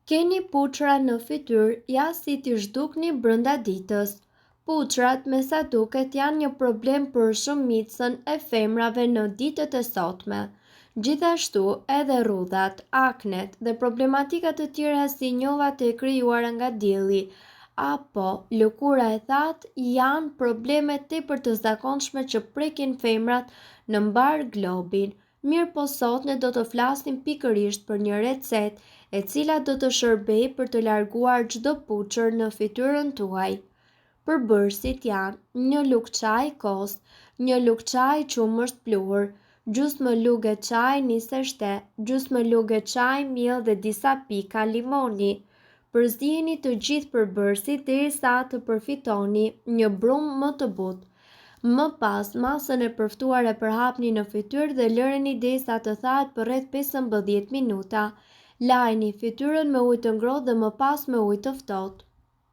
Keni puçra në fytyrë, ja si t'i zhdukni brënda ditës. Puçrat me sa duket janë një problem për shumicën e femrave në ditët e sotme. Gjithashtu edhe rrudhat, aknet dhe problematikat të tjera si njollat e krijuara nga dielli apo lëkura e thatë janë probleme tepër të zakonshme që prekin femrat në mbar globin. Mirë po sot ne do të flasim pikërisht për një recetë e cila do të shërbejë për të larguar çdo puçër në fytyrën tuaj. Përbërësit janë një lugë çaj kos, një lugë çaj qumësht pluhur, gjysmë lugë çaj nise shte, gjysmë lugë çaj miell dhe disa pika limoni. Përziheni të gjithë përbërësit derisa të përfitoni një brumë më të butë. Më pas, masën e përftuar e përhapni në fytyrë dhe lëreni derisa të thahet për rreth 15 minuta. Lajni fytyrën me ujë të ngrohtë dhe më pas me ujë të ftohtë.